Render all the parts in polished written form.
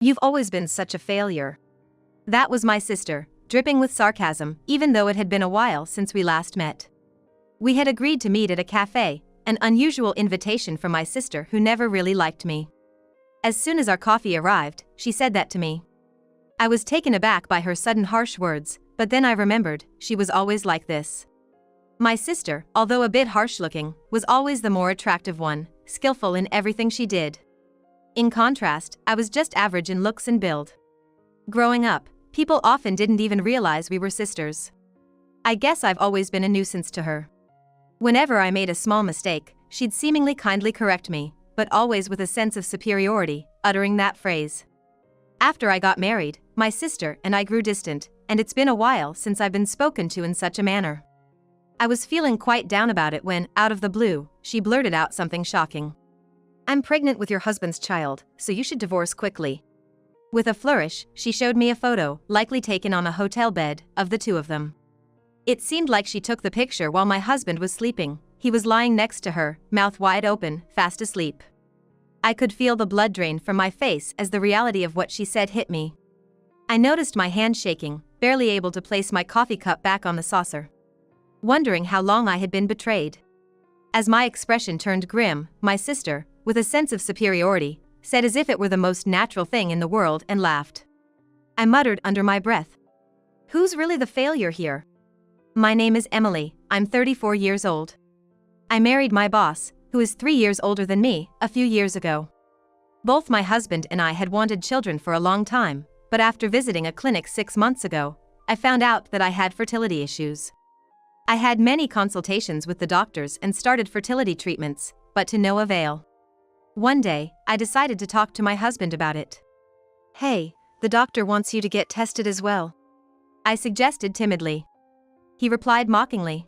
You've always been such a failure. That was my sister, dripping with sarcasm, even though it had been a while since we last met. We had agreed to meet at a cafe, an unusual invitation from my sister who never really liked me. As soon as our coffee arrived, she said that to me. I was taken aback by her sudden harsh words, but then I remembered, she was always like this. My sister, although a bit harsh-looking, was always the more attractive one, skillful in everything she did. In contrast, I was just average in looks and build. Growing up, people often didn't even realize we were sisters. I guess I've always been a nuisance to her. Whenever I made a small mistake, she'd seemingly kindly correct me, but always with a sense of superiority, uttering that phrase. After I got married, my sister and I grew distant, and it's been a while since I've been spoken to in such a manner. I was feeling quite down about it when, out of the blue, she blurted out something shocking. "I'm pregnant with your husband's child, so you should divorce quickly." With a flourish, she showed me a photo, likely taken on a hotel bed, of the two of them. It seemed like she took the picture while my husband was sleeping. He was lying next to her, mouth wide open, fast asleep. I could feel the blood drain from my face as the reality of what she said hit me. I noticed my hand shaking, barely able to place my coffee cup back on the saucer. Wondering how long I had been betrayed. As my expression turned grim, my sister, with a sense of superiority, said as if it were the most natural thing in the world and laughed. I muttered under my breath. "Who's really the failure here?" "My name is Emily, I'm 34 years old. I married my boss, who is 3 years older than me, a few years ago. Both my husband and I had wanted children for a long time, but after visiting a clinic 6 months ago, I found out that I had fertility issues. I had many consultations with the doctors and started fertility treatments, but to no avail. One day, I decided to talk to my husband about it. "Hey, the doctor wants you to get tested as well," I suggested timidly. He replied mockingly.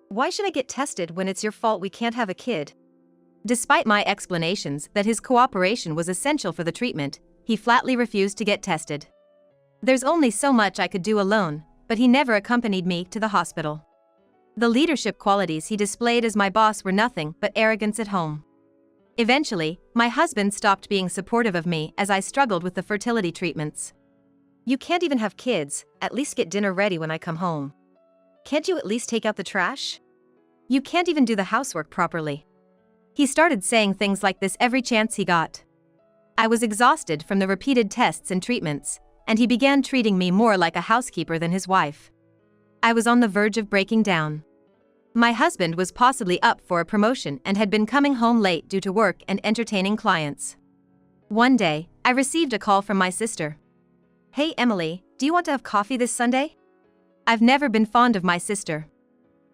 "Why should I get tested when it's your fault we can't have a kid?" Despite my explanations that his cooperation was essential for the treatment, he flatly refused to get tested. There's only so much I could do alone, but he never accompanied me to the hospital. The leadership qualities he displayed as my boss were nothing but arrogance at home. Eventually, my husband stopped being supportive of me as I struggled with the fertility treatments. "You can't even have kids, at least get dinner ready when I come home. Can't you at least take out the trash? You can't even do the housework properly." He started saying things like this every chance he got. I was exhausted from the repeated tests and treatments, and he began treating me more like a housekeeper than his wife. I was on the verge of breaking down. My husband was possibly up for a promotion and had been coming home late due to work and entertaining clients. One day, I received a call from my sister. "Hey Emily, do you want to have coffee this Sunday?" I've never been fond of my sister.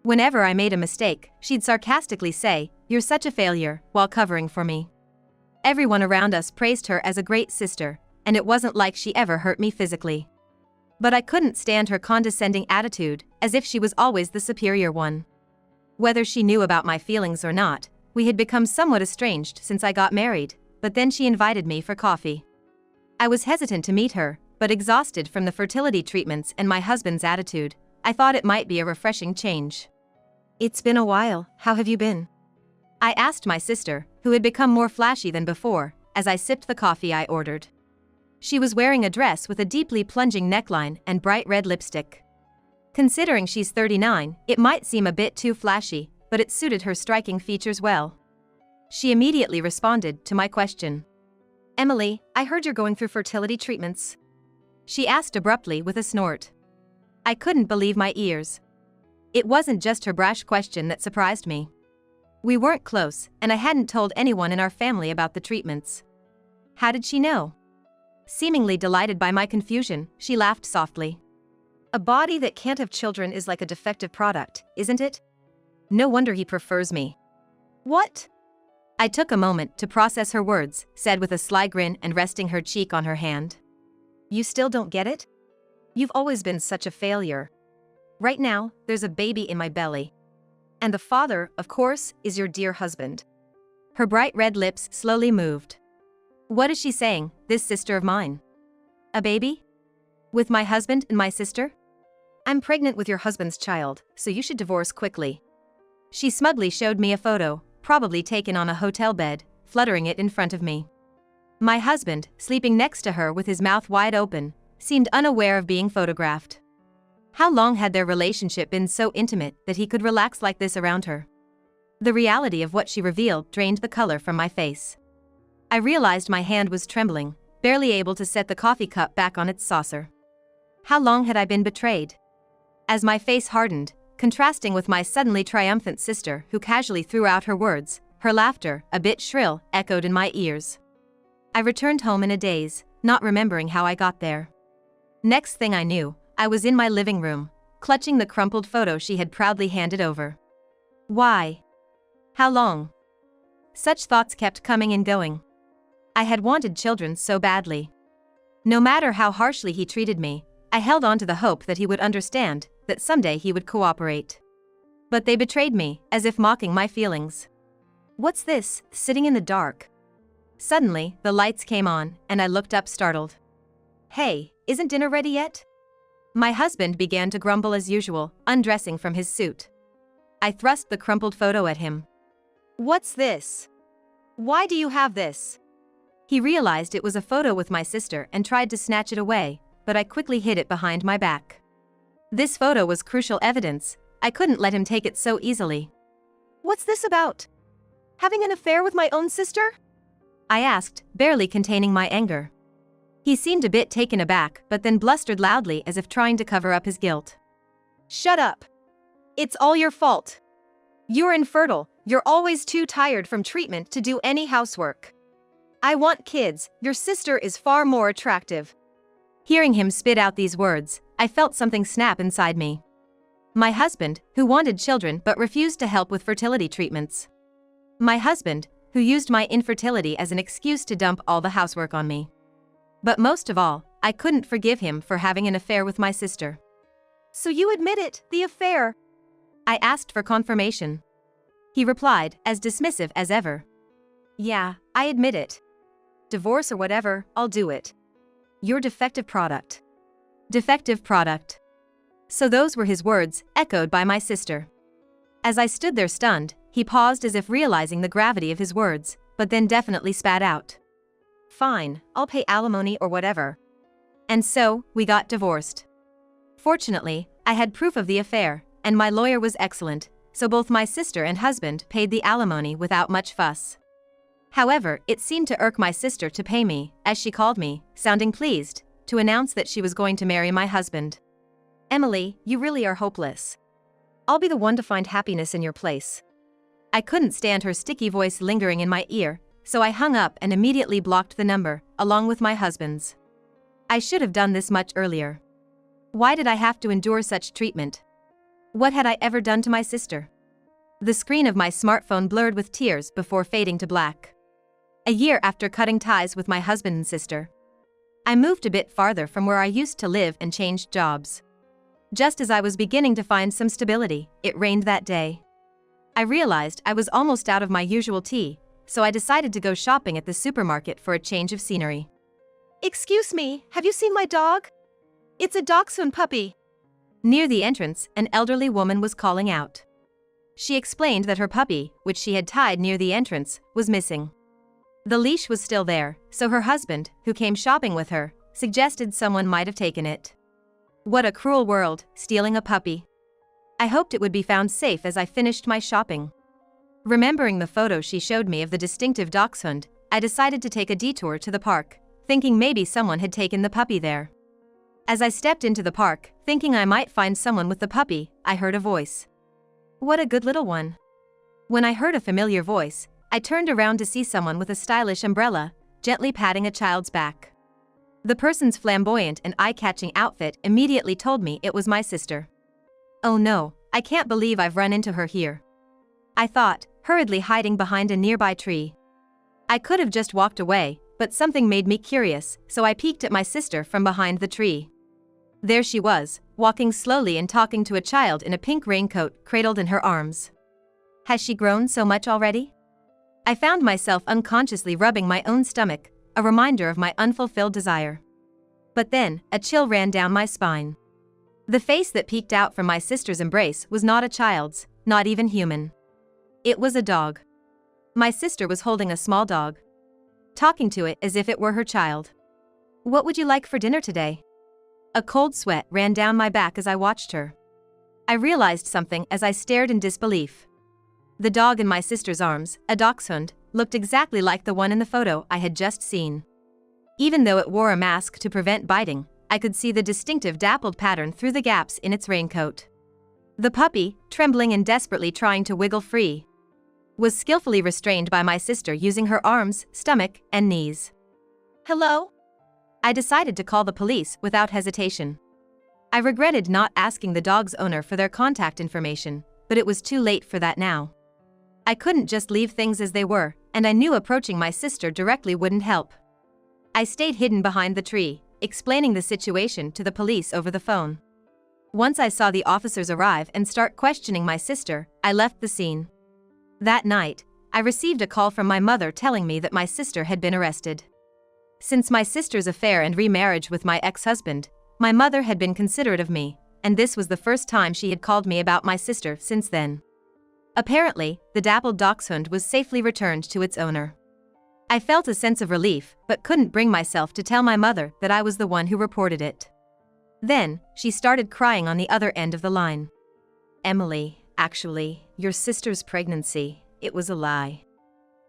Whenever I made a mistake, she'd sarcastically say, "You're such a failure," while covering for me. Everyone around us praised her as a great sister, and it wasn't like she ever hurt me physically. But I couldn't stand her condescending attitude, as if she was always the superior one. Whether she knew about my feelings or not, we had become somewhat estranged since I got married, but then she invited me for coffee. I was hesitant to meet her, but exhausted from the fertility treatments and my husband's attitude, I thought it might be a refreshing change. "It's been a while, how have you been?" I asked my sister, who had become more flashy than before, as I sipped the coffee I ordered. She was wearing a dress with a deeply plunging neckline and bright red lipstick. Considering she's 39, it might seem a bit too flashy, but it suited her striking features well. She immediately responded to my question. "Emily, I heard you're going through fertility treatments," she asked abruptly with a snort. I couldn't believe my ears. It wasn't just her brash question that surprised me. We weren't close, and I hadn't told anyone in our family about the treatments. How did she know? Seemingly delighted by my confusion, she laughed softly. "A body that can't have children is like a defective product, isn't it? No wonder he prefers me." "What?" I took a moment to process her words, said with a sly grin and resting her cheek on her hand. "You still don't get it? You've always been such a failure. Right now, there's a baby in my belly. And the father, of course, is your dear husband." Her bright red lips slowly moved. What is she saying, this sister of mine? A baby? With my husband and my sister? "I'm pregnant with your husband's child, so you should divorce quickly." She smugly showed me a photo, probably taken on a hotel bed, fluttering it in front of me. My husband, sleeping next to her with his mouth wide open, seemed unaware of being photographed. How long had their relationship been so intimate that he could relax like this around her? The reality of what she revealed drained the color from my face. I realized my hand was trembling, barely able to set the coffee cup back on its saucer. How long had I been betrayed? As my face hardened, contrasting with my suddenly triumphant sister who casually threw out her words, her laughter, a bit shrill, echoed in my ears. I returned home in a daze, not remembering how I got there. Next thing I knew, I was in my living room, clutching the crumpled photo she had proudly handed over. Why? How long? Such thoughts kept coming and going. I had wanted children so badly. No matter how harshly he treated me, I held on to the hope that he would understand, that someday he would cooperate. But they betrayed me, as if mocking my feelings. What's this, sitting in the dark? Suddenly, the lights came on, and I looked up startled. Hey, isn't dinner ready yet? My husband began to grumble as usual, undressing from his suit. I thrust the crumpled photo at him. What's this? Why do you have this? He realized it was a photo with my sister and tried to snatch it away, but I quickly hid it behind my back. This photo was crucial evidence. I couldn't let him take it so easily. What's this about? Having an affair with my own sister? I asked, barely containing my anger. He seemed a bit taken aback, but then blustered loudly as if trying to cover up his guilt. Shut up. It's all your fault. You're infertile, you're always too tired from treatment to do any housework. I want kids, your sister is far more attractive. Hearing him spit out these words, I felt something snap inside me. My husband, who wanted children but refused to help with fertility treatments. My husband, who used my infertility as an excuse to dump all the housework on me. But most of all, I couldn't forgive him for having an affair with my sister. So you admit it, the affair? I asked for confirmation. He replied, as dismissive as ever. Yeah, I admit it. Divorce or whatever, I'll do it. You're defective product. Defective product. So those were his words, echoed by my sister. As I stood there stunned, he paused as if realizing the gravity of his words, but then definitely spat out. Fine, I'll pay alimony or whatever. And so, we got divorced. Fortunately, I had proof of the affair, and my lawyer was excellent, so both my sister and husband paid the alimony without much fuss. However, it seemed to irk my sister to pay me, as she called me, sounding pleased, to announce that she was going to marry my husband. Emily, you really are hopeless. I'll be the one to find happiness in your place. I couldn't stand her sticky voice lingering in my ear, so I hung up and immediately blocked the number, along with my husband's. I should have done this much earlier. Why did I have to endure such treatment? What had I ever done to my sister? The screen of my smartphone blurred with tears before fading to black. A year after cutting ties with my husband and sister, I moved a bit farther from where I used to live and changed jobs. Just as I was beginning to find some stability, it rained that day. I realized I was almost out of my usual tea, so I decided to go shopping at the supermarket for a change of scenery. Excuse me, have you seen my dog? It's a dachshund puppy. Near the entrance, an elderly woman was calling out. She explained that her puppy, which she had tied near the entrance, was missing. The leash was still there, so her husband, who came shopping with her, suggested someone might have taken it. What a cruel world, stealing a puppy. I hoped it would be found safe as I finished my shopping. Remembering the photo she showed me of the distinctive dachshund, I decided to take a detour to the park, thinking maybe someone had taken the puppy there. As I stepped into the park, thinking I might find someone with the puppy, I heard a voice. What a good little one. When I heard a familiar voice, I turned around to see someone with a stylish umbrella, gently patting a child's back. The person's flamboyant and eye-catching outfit immediately told me it was my sister. Oh no, I can't believe I've run into her here. I thought, hurriedly hiding behind a nearby tree. I could have just walked away, but something made me curious, so I peeked at my sister from behind the tree. There she was, walking slowly and talking to a child in a pink raincoat cradled in her arms. Has she grown so much already? I found myself unconsciously rubbing my own stomach, a reminder of my unfulfilled desire. But then, a chill ran down my spine. The face that peeked out from my sister's embrace was not a child's, not even human. It was a dog. My sister was holding a small dog. talking to it as if it were her child. "What would you like for dinner today?" A cold sweat ran down my back as I watched her. I realized something as I stared in disbelief. The dog in my sister's arms, a dachshund, looked exactly like the one in the photo I had just seen. Even though it wore a mask to prevent biting, I could see the distinctive dappled pattern through the gaps in its raincoat. The puppy, trembling and desperately trying to wiggle free, was skillfully restrained by my sister using her arms, stomach, and knees. "Hello?" I decided to call the police without hesitation. I regretted not asking the dog's owner for their contact information, but it was too late for that now. I couldn't just leave things as they were, and I knew approaching my sister directly wouldn't help. I stayed hidden behind the tree, explaining the situation to the police over the phone. Once I saw the officers arrive and start questioning my sister, I left the scene. That night, I received a call from my mother telling me that my sister had been arrested. Since my sister's affair and remarriage with my ex-husband, my mother had been considerate of me, and this was the first time she had called me about my sister since then. Apparently, the dappled dachshund was safely returned to its owner. I felt a sense of relief, but couldn't bring myself to tell my mother that I was the one who reported it. Then, she started crying on the other end of the line. "Emily, actually, your sister's pregnancy, it was a lie."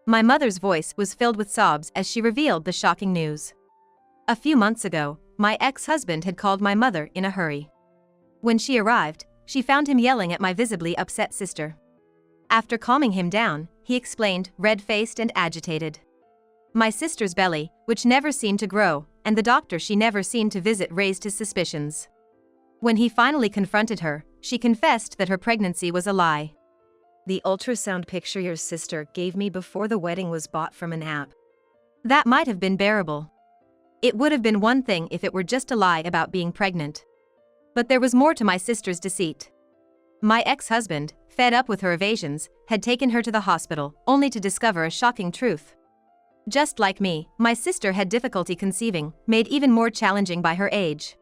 My mother's voice was filled with sobs as she revealed the shocking news. A few months ago, my ex-husband had called my mother in a hurry. When she arrived, she found him yelling at my visibly upset sister. After calming him down, he explained, red-faced and agitated. My sister's belly, which never seemed to grow, and the doctor she never seemed to visit raised his suspicions. When he finally confronted her, she confessed that her pregnancy was a lie. "The ultrasound picture your sister gave me before the wedding was bought from an app." That might have been bearable. It would have been one thing if it were just a lie about being pregnant. But there was more to my sister's deceit. My ex-husband, fed up with her evasions, had taken her to the hospital, only to discover a shocking truth. Just like me, my sister had difficulty conceiving, made even more challenging by her age.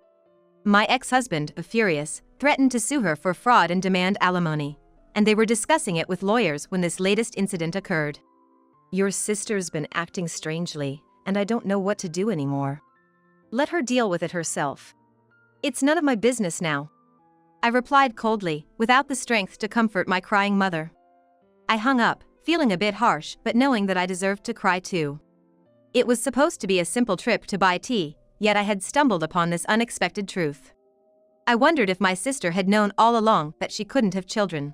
My ex-husband, furious, threatened to sue her for fraud and demand alimony, and they were discussing it with lawyers when this latest incident occurred. "Your sister's been acting strangely, and I don't know what to do anymore. Let her deal with it herself. It's none of my business now," I replied coldly, without the strength to comfort my crying mother. I hung up, feeling a bit harsh but knowing that I deserved to cry too. It was supposed to be a simple trip to buy tea, yet I had stumbled upon this unexpected truth. I wondered if my sister had known all along that she couldn't have children.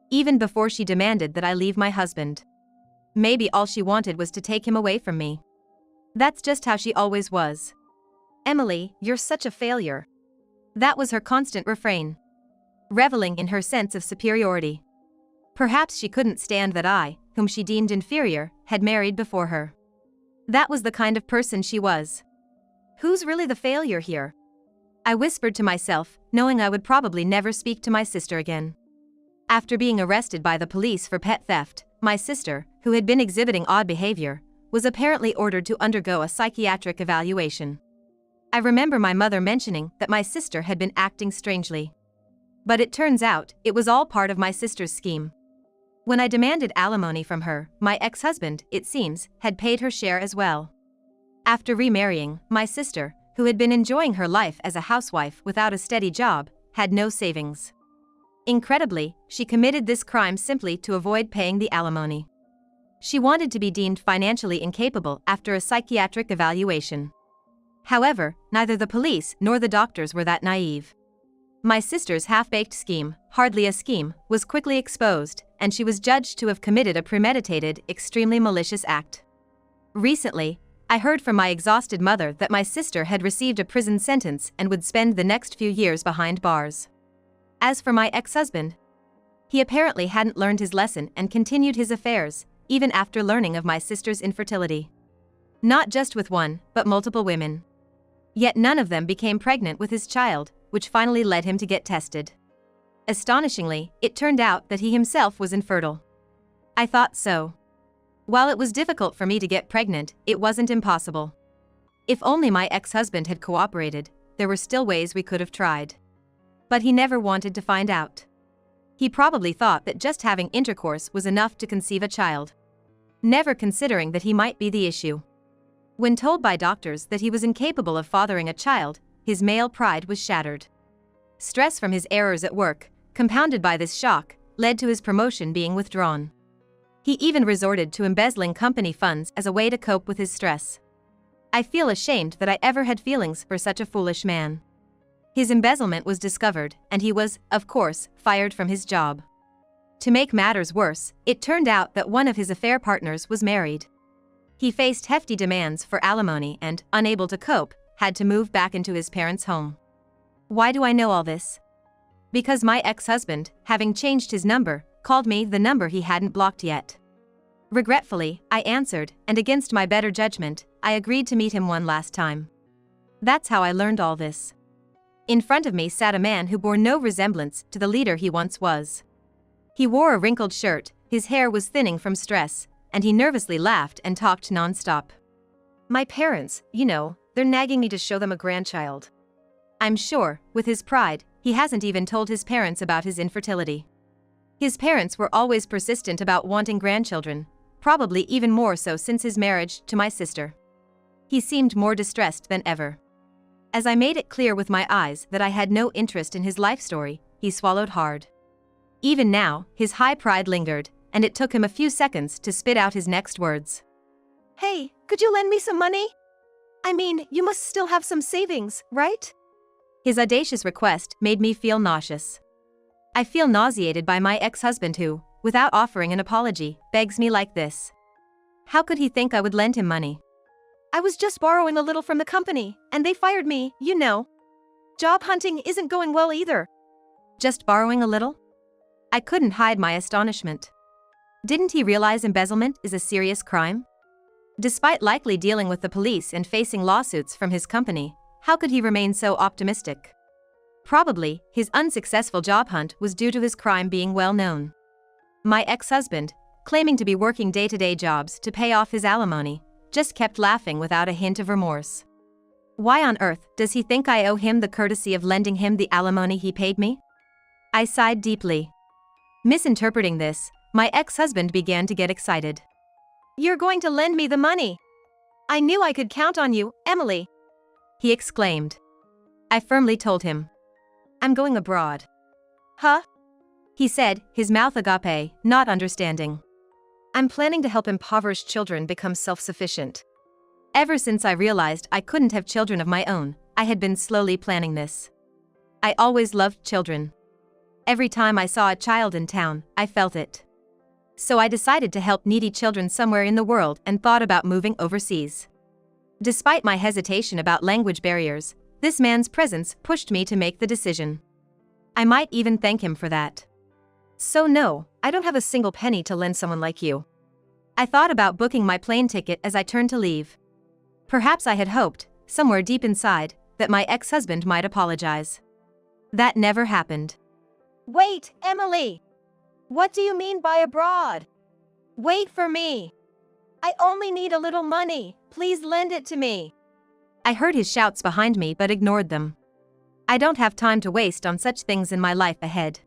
Even before she demanded that I leave my husband. Maybe all she wanted was to take him away from me. That's just how she always was. "Emily, you're such a failure." That was her constant refrain. Reveling in her sense of superiority. Perhaps she couldn't stand that I, whom she deemed inferior, had married before her. That was the kind of person she was. Who's really the failure here? I whispered to myself, knowing I would probably never speak to my sister again. After being arrested by the police for pet theft, my sister, who had been exhibiting odd behavior, was apparently ordered to undergo a psychiatric evaluation. I remember my mother mentioning that my sister had been acting strangely. But it turns out, it was all part of my sister's scheme. When I demanded alimony from her, my ex-husband, it seems, had paid her share as well. After remarrying, my sister, who had been enjoying her life as a housewife without a steady job, had no savings. Incredibly, she committed this crime simply to avoid paying the alimony. She wanted to be deemed financially incapable after a psychiatric evaluation. However, neither the police nor the doctors were that naive. My sister's half-baked scheme, hardly a scheme, was quickly exposed, and she was judged to have committed a premeditated, extremely malicious act. Recently, I heard from my exhausted mother that my sister had received a prison sentence and would spend the next few years behind bars. As for my ex-husband, he apparently hadn't learned his lesson and continued his affairs, even after learning of my sister's infertility. Not just with one, but multiple women. Yet none of them became pregnant with his child, which finally led him to get tested. Astonishingly, it turned out that he himself was infertile. I thought so. While it was difficult for me to get pregnant, it wasn't impossible. If only my ex-husband had cooperated, there were still ways we could have tried. But he never wanted to find out. He probably thought that just having intercourse was enough to conceive a child, never considering that he might be the issue. When told by doctors that he was incapable of fathering a child, his male pride was shattered. Stress from his errors at work, compounded by this shock, led to his promotion being withdrawn. He even resorted to embezzling company funds as a way to cope with his stress. I feel ashamed that I ever had feelings for such a foolish man. His embezzlement was discovered, and he was, of course, fired from his job. To make matters worse, it turned out that one of his affair partners was married. He faced hefty demands for alimony and, unable to cope, had to move back into his parents' home. Why do I know all this? Because my ex-husband, having changed his number, called me the number he hadn't blocked yet. Regretfully, I answered, and against my better judgment, I agreed to meet him one last time. That's how I learned all this. In front of me sat a man who bore no resemblance to the leader he once was. He wore a wrinkled shirt, his hair was thinning from stress, and he nervously laughed and talked non-stop. My parents, they're nagging me to show them a grandchild. I'm sure, with his pride, he hasn't even told his parents about his infertility. His parents were always persistent about wanting grandchildren, probably even more so since his marriage to my sister. He seemed more distressed than ever. As I made it clear with my eyes that I had no interest in his life story, he swallowed hard. Even now, his high pride lingered, and it took him a few seconds to spit out his next words. Hey, could you lend me some money? I mean, you must still have some savings, right? His audacious request made me feel nauseous. I feel nauseated by my ex-husband who, without offering an apology, begs me like this. How could he think I would lend him money? I was just borrowing a little from the company, and they fired me, Job hunting isn't going well either. Just borrowing a little? I couldn't hide my astonishment. Didn't he realize embezzlement is a serious crime? Despite likely dealing with the police and facing lawsuits from his company, how could he remain so optimistic? Probably, his unsuccessful job hunt was due to his crime being well known. My ex-husband, claiming to be working day-to-day jobs to pay off his alimony, just kept laughing without a hint of remorse. Why on earth does he think I owe him the courtesy of lending him the alimony he paid me? I sighed deeply. Misinterpreting this, my ex-husband began to get excited. You're going to lend me the money. I knew I could count on you, Emily, he exclaimed. I firmly told him. I'm going abroad. Huh? He said, his mouth agape, not understanding. I'm planning to help impoverished children become self-sufficient. Ever since I realized I couldn't have children of my own, I had been slowly planning this. I always loved children. Every time I saw a child in town, I felt it. So I decided to help needy children somewhere in the world and thought about moving overseas. Despite my hesitation about language barriers, this man's presence pushed me to make the decision. I might even thank him for that. So no, I don't have a single penny to lend someone like you. I thought about booking my plane ticket as I turned to leave. Perhaps I had hoped, somewhere deep inside, that my ex-husband might apologize. That never happened. Wait, Emily! What do you mean by abroad? Wait for me. I only need a little money, please lend it to me. I heard his shouts behind me but ignored them. I don't have time to waste on such things in my life ahead.